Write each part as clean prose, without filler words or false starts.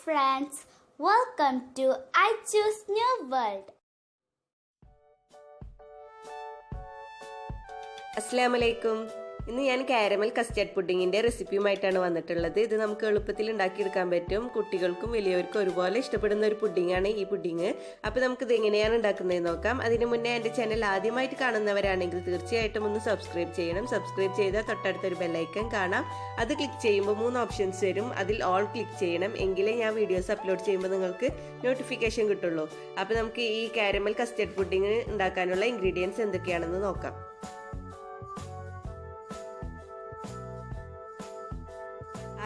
friends, welcome to I Choose New World. അസ്സലാമലൈക്കും. ഇന്ന് ഞാൻ കാരമൽ കസ്റ്റർഡ് പുഡിങ്ങിന്റെ റെസിപ്പിയുമായിട്ടാണ് വന്നിട്ടുള്ളത്. ഇത് നമുക്ക് എളുപ്പത്തിൽ ഉണ്ടാക്കിയെടുക്കാൻ പറ്റും. കുട്ടികൾക്കും വലിയവർക്കും ഒരുപോലെ ഇഷ്ടപ്പെടുന്ന ഒരു പുഡിങ്ങാണ് ഈ പുഡിങ്. അപ്പോൾ നമുക്കിത് എങ്ങനെയാണ് ഉണ്ടാക്കുന്നതെന്ന് നോക്കാം. അതിന് മുന്നേ എൻ്റെ ചാനൽ ആദ്യമായിട്ട് കാണുന്നവരാണെങ്കിൽ തീർച്ചയായിട്ടും ഒന്ന് സബ്സ്ക്രൈബ് ചെയ്യണം. സബ്സ്ക്രൈബ് ചെയ്താൽ തൊട്ടടുത്തൊരു ബെല്ലൈക്കൺ കാണാം. അത് ക്ലിക്ക് ചെയ്യുമ്പോൾ 3 ഓപ്ഷൻസ് വരും. അതിൽ ഓൾ ക്ലിക്ക് ചെയ്യണം. എങ്കിലേ ഞാൻ വീഡിയോസ് അപ്ലോഡ് ചെയ്യുമ്പോൾ നിങ്ങൾക്ക് നോട്ടിഫിക്കേഷൻ കിട്ടുള്ളൂ. അപ്പോൾ നമുക്ക് ഈ കാരമൽ കസ്റ്റർഡ് പുഡിങ് ഉണ്ടാക്കാനുള്ള ഇൻഗ്രീഡിയൻസ് എന്തൊക്കെയാണെന്ന് നോക്കാം.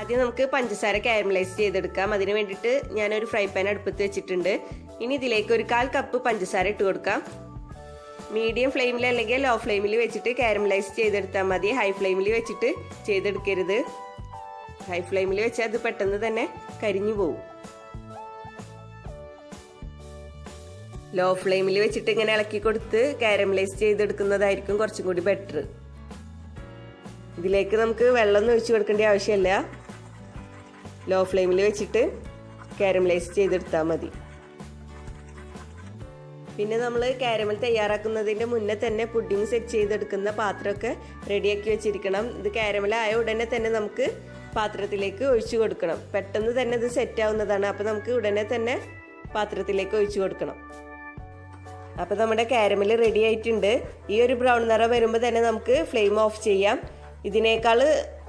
ആദ്യം നമുക്ക് പഞ്ചസാര കാരമലൈസ് ചെയ്തെടുക്കാം. അതിന് വേണ്ടിയിട്ട് ഞാനൊരു ഫ്രൈ പാൻ അടുപ്പത്ത് വെച്ചിട്ടുണ്ട്. ഇനി ഇതിലേക്ക് ഒരു 1/4 കപ്പ് പഞ്ചസാര ഇട്ട് കൊടുക്കാം. മീഡിയം ഫ്ലെയിമിൽ അല്ലെങ്കിൽ ലോ ഫ്ലെയിമിൽ വെച്ചിട്ട് കാരമലൈസ് ചെയ്തെടുത്താൽ മതി. ഹൈ ഫ്ലെയിമിൽ വെച്ചിട്ട് ചെയ്തെടുക്കരുത്. ഹൈ ഫ്ലെയിമിൽ വെച്ചാൽ അത് പെട്ടെന്ന് തന്നെ കരിഞ്ഞു പോകും. ലോ ഫ്ലെയിമിൽ വെച്ചിട്ട് ഇങ്ങനെ ഇളക്കി കൊടുത്ത് കാരമലൈസ് ചെയ്തെടുക്കുന്നതായിരിക്കും കുറച്ചും കൂടി ബെറ്റർ. ഇതിലേക്ക് നമുക്ക് വെള്ളം ഒഴിച്ചു കൊടുക്കേണ്ട ആവശ്യമില്ല. ലോ ഫ്ലെയിമിൽ വെച്ചിട്ട് കാരമലൈസ് ചെയ്തെടുത്താൽ മതി. പിന്നെ നമ്മൾ കാരമൽ തയ്യാറാക്കുന്നതിൻ്റെ മുന്നേ തന്നെ പുഡിങ് സെറ്റ് ചെയ്തെടുക്കുന്ന പാത്രമൊക്കെ റെഡിയാക്കി വെച്ചിരിക്കണം. ഇത് കാരമൽ ആയ ഉടനെ തന്നെ നമുക്ക് പാത്രത്തിലേക്ക് ഒഴിച്ചു കൊടുക്കണം. പെട്ടെന്ന് തന്നെ ഇത് സെറ്റ് ആവുന്നതാണ്. അപ്പോൾ നമുക്ക് ഉടനെ തന്നെ പാത്രത്തിലേക്ക് ഒഴിച്ചു കൊടുക്കണം. അപ്പോൾ നമ്മുടെ കാരമൽ റെഡി ആയിട്ടുണ്ട്. ഈ ഒരു ബ്രൗൺ നിറം വരുമ്പോൾ തന്നെ നമുക്ക് ഫ്ലെയിം ഓഫ് ചെയ്യാം. ഇതിനേക്കാൾ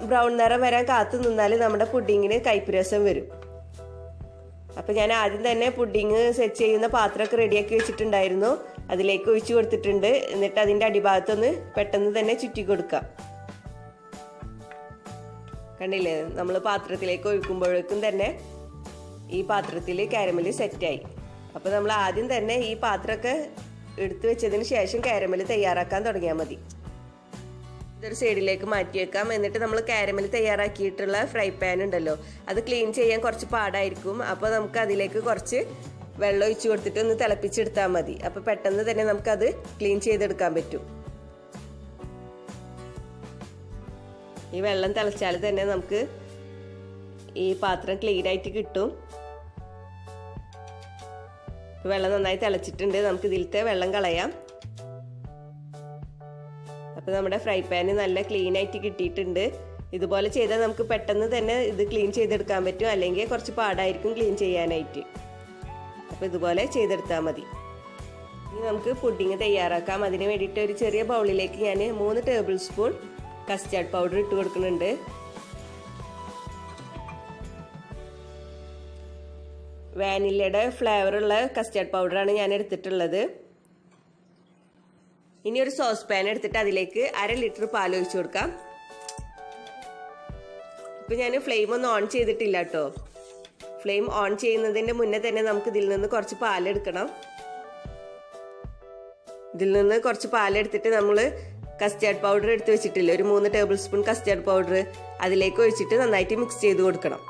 ബ്രൗൺ നിറം വരാൻ കാത്തു നിന്നാൽ നമ്മുടെ പുഡിങ്ങിന് കയ്പ്പ് രസം വരും. അപ്പോൾ ഞാൻ ആദ്യം തന്നെ പുഡിങ് സെറ്റ് ചെയ്യുന്ന പാത്രമൊക്കെ റെഡിയാക്കി വെച്ചിട്ടുണ്ടായിരുന്നു. അതിലേക്ക് ഒഴിച്ചു കൊടുത്തിട്ടുണ്ട്. എന്നിട്ട് അതിൻ്റെ അടിഭാഗത്തൊന്ന് പെട്ടെന്ന് തന്നെ ചുറ്റി കൊടുക്കാം. കണ്ടില്ലേ, നമ്മൾ പാത്രത്തിലേക്ക് ഒഴിക്കുമ്പോഴേക്കും തന്നെ ഈ പാത്രത്തിൽ കാരമൽ സെറ്റായി. അപ്പോൾ നമ്മൾ ആദ്യം തന്നെ ഈ പാത്രമൊക്കെ എടുത്തു വെച്ചതിന് ശേഷം കാരമൽ തയ്യാറാക്കാൻ തുടങ്ങിയാൽ മതി. ഇതൊരു സൈഡിലേക്ക് മാറ്റി വെക്കാം. എന്നിട്ട് നമ്മൾ കാരമൽ തയ്യാറാക്കിയിട്ടുള്ള ഫ്രൈ പാൻ ഉണ്ടല്ലോ, അത് ക്ലീൻ ചെയ്യാൻ കുറച്ച് പാടായിരിക്കും. അപ്പോൾ നമുക്ക് അതിലേക്ക് കുറച്ച് വെള്ളം ഒഴിച്ചു കൊടുത്തിട്ട് ഒന്ന് തിളപ്പിച്ചെടുത്താൽ മതി. അപ്പോൾ പെട്ടെന്ന് തന്നെ നമുക്കത് ക്ലീൻ ചെയ്തെടുക്കാൻ പറ്റും. ഈ വെള്ളം തിളച്ചാൽ തന്നെ നമുക്ക് ഈ പാത്രം ക്ലീൻ ആയിട്ട് കിട്ടും. വെള്ളം നന്നായി തിളച്ചിട്ടുണ്ട്. നമുക്ക് ഇതിലത്തെ വെള്ളം കളയാം. അപ്പോൾ നമ്മുടെ ഫ്രൈ പാന് നല്ല ക്ലീൻ ആയിട്ട് കിട്ടിയിട്ടുണ്ട്. ഇതുപോലെ ചെയ്താൽ നമുക്ക് പെട്ടെന്ന് തന്നെ ഇത് ക്ലീൻ ചെയ്തെടുക്കാൻ പറ്റും. അല്ലെങ്കിൽ കുറച്ച് പാടായിരിക്കും ക്ലീൻ ചെയ്യാനായിട്ട്. അപ്പോൾ ഇതുപോലെ ചെയ്തെടുത്താൽ മതി. ഇനി നമുക്ക് പുഡിങ് തയ്യാറാക്കാം. അതിന് വേണ്ടിയിട്ട് ഒരു ചെറിയ ബൗളിലേക്ക് ഞാൻ 3 ടേബിൾ സ്പൂൺ കസ്റ്റാർഡ് പൗഡർ ഇട്ട് കൊടുക്കുന്നുണ്ട്. വാനിലയുടെ ഫ്ലേവറുള്ള കസ്റ്റാർഡ് പൗഡറാണ് ഞാൻ എടുത്തിട്ടുള്ളത്. ഇനി ഒരു സോസ് പാൻ എടുത്തിട്ട് അതിലേക്ക് 1/2 ലിറ്റർ പാൽ ഒഴിച്ചു കൊടുക്കാം. ഇപ്പം ഞാൻ ഫ്ലെയിം ഒന്നും ഓൺ ചെയ്തിട്ടില്ല കേട്ടോ. ഫ്ലെയിം ഓൺ ചെയ്യുന്നതിൻ്റെ മുന്നേ തന്നെ നമുക്ക് ഇതിൽ നിന്ന് കുറച്ച് പാലെടുക്കണം. ഇതിൽ നിന്ന് കുറച്ച് പാലെടുത്തിട്ട് നമ്മൾ കസ്റ്റാർഡ് പൗഡർ എടുത്ത് വെച്ചിട്ടില്ല, ഒരു 3 ടേബിൾ സ്പൂൺ കസ്റ്റാർഡ് പൗഡർ അതിലേക്ക് ഒഴിച്ചിട്ട് നന്നായിട്ട് മിക്സ് ചെയ്ത് കൊടുക്കണം.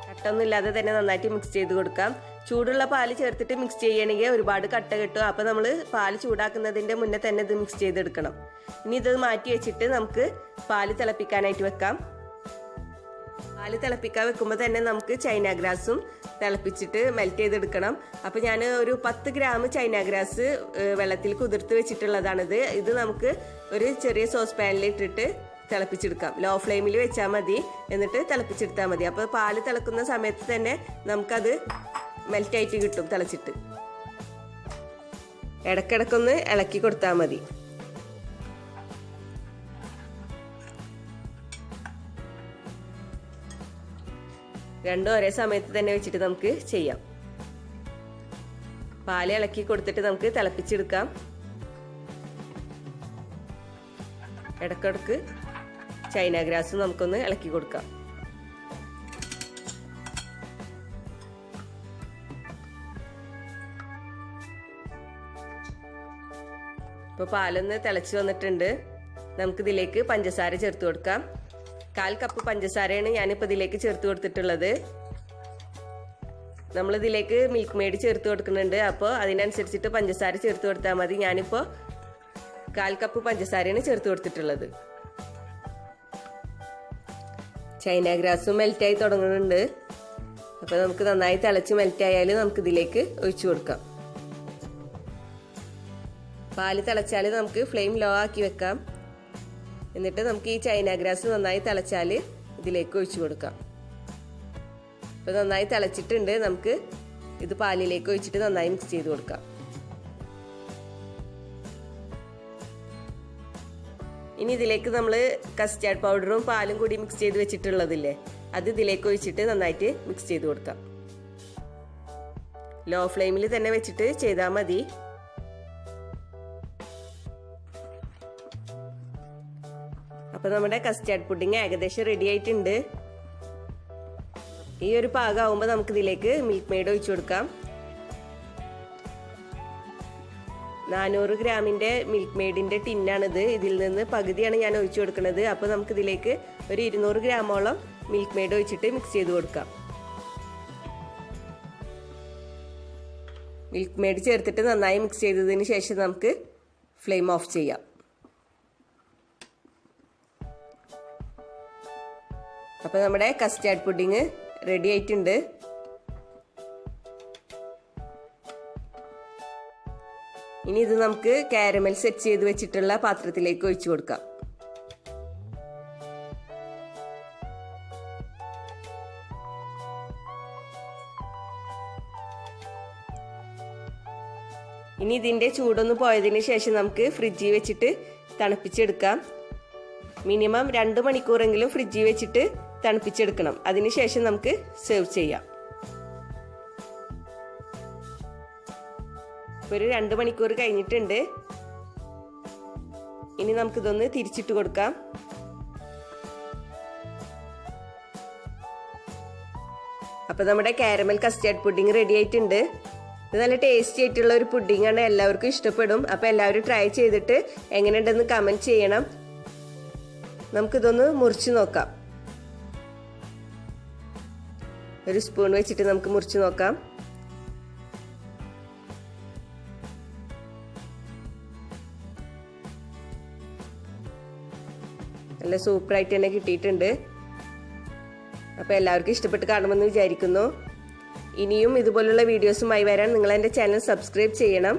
കട്ടൊന്നുമില്ലാതെ തന്നെ നന്നായിട്ട് മിക്സ് ചെയ്ത് കൊടുക്കാം. ചൂടുള്ള പാല് ചേർത്തിട്ട് മിക്സ് ചെയ്യണമെങ്കിൽ ഒരുപാട് കട്ട കിട്ടും. അപ്പോൾ നമ്മൾ പാല് ചൂടാക്കുന്നതിൻ്റെ മുന്നേ തന്നെ ഇത് മിക്സ് ചെയ്തെടുക്കണം. ഇനി ഇത് മാറ്റി വെച്ചിട്ട് നമുക്ക് പാല് തിളപ്പിക്കാനായിട്ട് വെക്കാം. പാല് തിളപ്പിക്കാൻ വെക്കുമ്പോൾ തന്നെ നമുക്ക് ചൈന ഗ്രാസും തിളപ്പിച്ചിട്ട് മെൽറ്റ് ചെയ്തെടുക്കണം. അപ്പോൾ ഞാൻ ഒരു 10 ഗ്രാം ചൈന ഗ്രാസ് വെള്ളത്തിൽ കുതിർത്ത് വെച്ചിട്ടുള്ളതാണിത്. ഇത് നമുക്ക് ഒരു ചെറിയ സോസ് പാനിൽ ഇട്ടിട്ട് തിളപ്പിച്ചെടുക്കാം. ലോ ഫ്ലെയിമിൽ വെച്ചാൽ മതി. എന്നിട്ട് തിളപ്പിച്ചെടുത്താൽ മതി. അപ്പോൾ പാല് തിളക്കുന്ന സമയത്ത് തന്നെ നമുക്കത് മെൽറ്റായിട്ട് കിട്ടും തിളച്ചിട്ട്. ഇടയ്ക്കിടയ്ക്കൊന്ന് ഇളക്കി കൊടുത്താൽ മതി. രണ്ടും ഒരേ സമയത്ത് തന്നെ വെച്ചിട്ട് നമുക്ക് ചെയ്യാം. പാല് ഇളക്കി കൊടുത്തിട്ട് നമുക്ക് തിളപ്പിച്ചെടുക്കാം. ഇടയ്ക്കിടയ്ക്ക് ചൈന ഗ്രാസ് നമുക്കൊന്ന് ഇളക്കി കൊടുക്കാം. ഇപ്പോൾ പാലൊന്ന് തിളച്ച് വന്നിട്ടുണ്ട്. നമുക്കിതിലേക്ക് പഞ്ചസാര ചേർത്ത് കൊടുക്കാം. 1/4 കപ്പ് പഞ്ചസാരയാണ് ഞാനിപ്പോൾ ഇതിലേക്ക് ചേർത്ത് കൊടുത്തിട്ടുള്ളത്. നമ്മളിതിലേക്ക് മിൽക്ക് മെയ്ഡ് ചേർത്ത് കൊടുക്കുന്നുണ്ട്. അപ്പോൾ അതിനനുസരിച്ചിട്ട് പഞ്ചസാര ചേർത്ത് കൊടുത്താൽ മതി. ഞാനിപ്പോൾ 1/4 കപ്പ് പഞ്ചസാരയാണ് ചേർത്ത് കൊടുത്തിട്ടുള്ളത്. ചൈന ഗ്രാസും മെൽറ്റായി തുടങ്ങുന്നുണ്ട്. അപ്പോൾ നമുക്ക് നന്നായി തിളച്ച് മെൽറ്റായാൽ നമുക്ക് ഇതിലേക്ക് ഒഴിച്ചു കൊടുക്കാം. പാല് തിളച്ചാൽ നമുക്ക് ഫ്ലെയിം ലോ ആക്കി വെക്കാം. എന്നിട്ട് നമുക്ക് ഈ ചൈന ഗ്രാസ് നന്നായി തിളച്ചാൽ ഇതിലേക്ക് ഒഴിച്ചു കൊടുക്കാം. അപ്പോൾ നന്നായി തിളച്ചിട്ടുണ്ട്. നമുക്ക് ഇത് പാലിലേക്ക് ഒഴിച്ചിട്ട് നന്നായി മിക്സ് ചെയ്ത് കൊടുക്കാം. ഇനി ഇതിലേക്ക് നമ്മൾ കസ്റ്റാർഡ് പൗഡറും പാലും കൂടി മിക്സ് ചെയ്ത് വെച്ചിട്ടുള്ളതില്ലേ, അത് ഇതിലേക്ക് ഒഴിച്ചിട്ട് നന്നായിട്ട് മിക്സ് ചെയ്ത് കൊടുക്കാം. ലോ ഫ്ലെയിമിൽ തന്നെ വെച്ചിട്ട് ചെയ്താൽ മതി. അപ്പോൾ നമ്മുടെ കസ്റ്റാർഡ് പുഡിംഗ് ഏകദേശം റെഡി ആയിട്ടുണ്ട്. ഈ ഒരു പാകമാകുമ്പോൾ നമുക്ക് ഇതിലേക്ക് മിൽക്ക് മെയ്ഡ് ഒഴിച്ചു കൊടുക്കാം. 400 ഗ്രാമിൻ്റെ മിൽക്ക് മെയ്ഡിൻ്റെ ടിന്നാണിത്. ഇതിൽ നിന്ന് പകുതിയാണ് ഞാൻ ഒഴിച്ചു കൊടുക്കുന്നത്. അപ്പോൾ നമുക്കിതിലേക്ക് ഒരു 200 ഗ്രാമോളം മിൽക്ക് മെയ്ഡ് ഒഴിച്ചിട്ട് മിക്സ് ചെയ്ത് കൊടുക്കാം. മിൽക്ക് മെയ്ഡ് ചേർത്തിട്ട് നന്നായി മിക്സ് ചെയ്തതിന് ശേഷം നമുക്ക് ഫ്ലെയിം ഓഫ് ചെയ്യാം. അപ്പോൾ നമ്മുടെ കസ്റ്റാർഡ് പുഡിംഗ് റെഡി ആയിട്ടുണ്ട്. ഇനി ഇത് നമുക്ക് കാരമൽ സെറ്റ് ചെയ്ത് വെച്ചിട്ടുള്ള പാത്രത്തിലേക്ക് ഒഴിച്ചു കൊടുക്കാം. ഇനി ഇതിൻ്റെ ചൂടൊന്ന് പോയതിന് ശേഷം നമുക്ക് ഫ്രിഡ്ജിൽ വെച്ചിട്ട് തണുപ്പിച്ചെടുക്കാം. മിനിമം 2 മണിക്കൂറെങ്കിലും ഫ്രിഡ്ജിൽ വെച്ചിട്ട് തണുപ്പിച്ചെടുക്കണം. അതിനുശേഷം നമുക്ക് സെർവ് ചെയ്യാം. ഒരു 2 മണിക്കൂർ കഴിഞ്ഞിട്ടുണ്ട്. ഇനി നമുക്കിതൊന്ന് തിരിച്ചിട്ട് കൊടുക്കാം. അപ്പോൾ നമ്മുടെ കാരമൽ കസ്റ്റാർഡ് പുഡിംഗ് റെഡി ആയിട്ടുണ്ട്. ഇത് നല്ല ടേസ്റ്റി ആയിട്ടുള്ള ഒരു പുഡിംഗ് ആണ്. എല്ലാവർക്കും ഇഷ്ടപ്പെടും. അപ്പോൾ എല്ലാവരും ട്രൈ ചെയ്തിട്ട് എങ്ങനെയുണ്ടെന്ന് കമൻറ്റ് ചെയ്യണം. നമുക്കിതൊന്ന് മുറിച്ച് നോക്കാം. ഒരു സ്പൂൺ വെച്ചിട്ട് നമുക്ക് മുറിച്ച് നോക്കാം. നല്ല സൂപ്പറായിട്ട് തന്നെ കിട്ടിയിട്ടുണ്ട്. അപ്പോൾ എല്ലാവർക്കും ഇഷ്ടപ്പെട്ട് കാണുമെന്ന് വിചാരിക്കുന്നു. ഇനിയും ഇതുപോലുള്ള വീഡിയോസുമായി വരാൻ നിങ്ങൾ എൻ്റെ ചാനൽ സബ്സ്ക്രൈബ് ചെയ്യണം.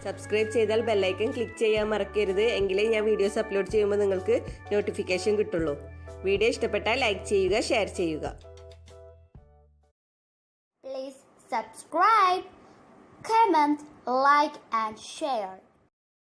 സബ്സ്ക്രൈബ് ചെയ്താൽ ബെല്ലൈക്കൺ ക്ലിക്ക് ചെയ്യാൻ മറക്കരുത്. എങ്കിലേ ഞാൻ വീഡിയോസ് അപ്ലോഡ് ചെയ്യുമ്പോൾ നിങ്ങൾക്ക് നോട്ടിഫിക്കേഷൻ കിട്ടുള്ളൂ. വീഡിയോ ഇഷ്ടപ്പെട്ടാൽ ലൈക്ക് ചെയ്യുക, ഷെയർ ചെയ്യുക. Please subscribe, comment, like and share.